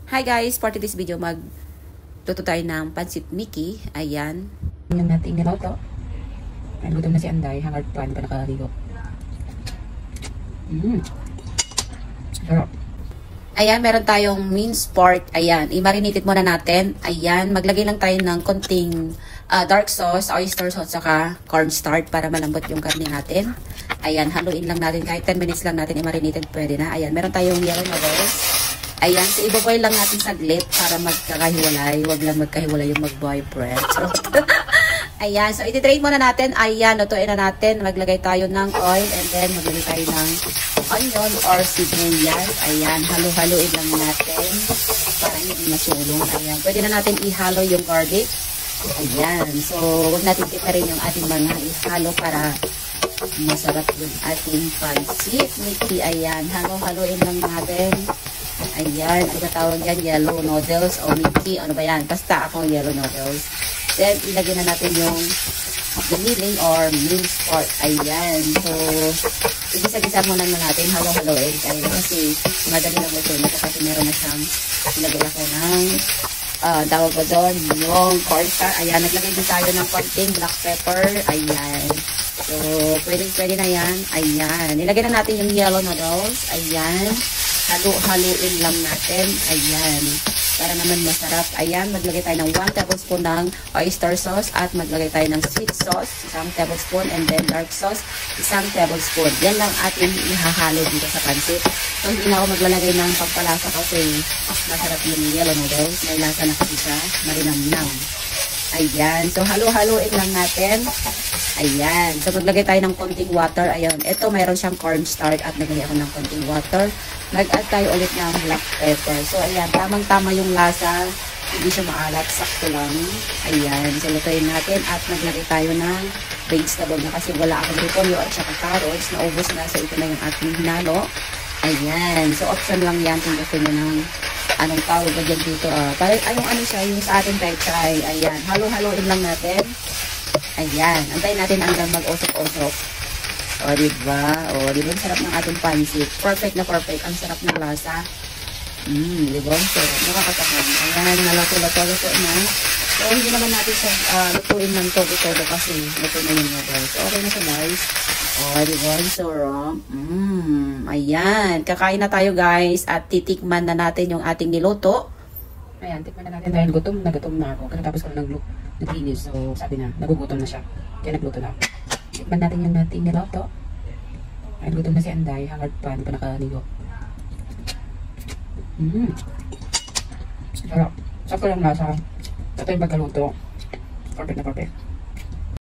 Hi guys, for today's video magluto tayo ng pansit Mickey. Ayan. Yung nating niloto. Ay, gutom na si Anday. Hangard pa, hindi pa nakaligo. Sarap. Ayan, meron tayong minced pork. Ayan, i-marinated muna natin. Ayan, maglagay lang tayo ng konting dark sauce, oyster sauce, saka cornstarch para malambot yung karne natin. Ayan, haluin lang natin. Kahit 10 minutes lang natin i-marinated, pwede na. Ayan, meron tayong yellow noodles. Ayan, so ibaboy lang natin saglit para magkakahiwalay. Huwag lang magkahiwalay yung mag-boyfriend. So, ayan, so ititrain muna natin. Ayan, lutuin na natin. Maglagay tayo ng oil and then maglagay tayo ng onion or sibuyas. Ayan, halo-haloin lang natin para hindi masulong. Ayan, pwede na natin ihalo yung garlic. Ayan, so huwag natin tiparin yung ating mga ihalo para masarap yung ating pansit Mickey. Ayan, halo-haloin lang natin. Ayan, ang tawag yan, yellow noodles o Mickey, ano ba yan? Basta ako yellow noodles. Then, ilagay na natin yung giniling or minced pork. Ayan, so, igisa-gisa muna na natin, halo-haloin. Kasi, madali lang ito. Kasi meron na siyang, ilagay ako ng, tawag ko doon, yung cornstarch. Ayan, naglagay din tayo ng konting black pepper. Ayan. So, pwede na yan. Ayan. Nilagay na natin yung yellow noodles. Ayan. Halo-haluin lang natin. Ayan. Para naman masarap. Ayan. Maglagay tayo ng 1 tablespoon ng oyster sauce at maglagay tayo ng sweet sauce, 1 tablespoon, and then dark sauce, 1 tablespoon. Yan lang ating ihahalo dito sa pansit. So, hindi na ako maglalagay ng pagpalasa kasi masarap yung yellow noodles. May lasa na kasi siya. Marinam-nam. Ayan. So, halo-haloin lang natin. Ayan. So, maglagay tayo ng konting water. Ayan. Ito, mayroon siyang cornstarch at naglagay ako ng konting water. Nag-add tayo ulit ng black pepper. So, ayan. Tamang-tama yung lasa. Hindi siya maalat. Sakto lang. Ayan. So, lutuin natin at maglagay tayo ng vegetable na kasi wala akong repolyo at saka carrots. Naubos na. So, ito na yung ating hinalo. Ayan. So, option lang yan kung gusto nyo ng anong tawag ba dyan dito. Parang, yung ano siya, yung sa ating pechay. Ayan. Halo-haloin lang natin. Ayan. Antayin natin hanggang mag-usok-usok. O, diba? O, diba? Ang sarap ng ating pansit. Perfect na perfect. Ang sarap ng lasa. Diba? So, nakakatakam. Ayan. Nalato-lato na. So, hindi naman natin siya lutuin ng todo-todo kasi luto na yun guys. So, okay na siya guys. O, diba? So, ayan. Kakain na tayo guys. At titikman na natin yung ating niluto. Ayan, tikman na natin dahil gutom na ako. Katapos ko naglinis. So, sabi na, nagugutom na siya. Kaya nagluto na ako. Tikman natin yung nating niluto. Ay, gutom na si Anday. Hangard pa, hindi pa nakaligo. Sarap. Sakto lang lasa. Ito yung pagkaluto. Perfect na perfect.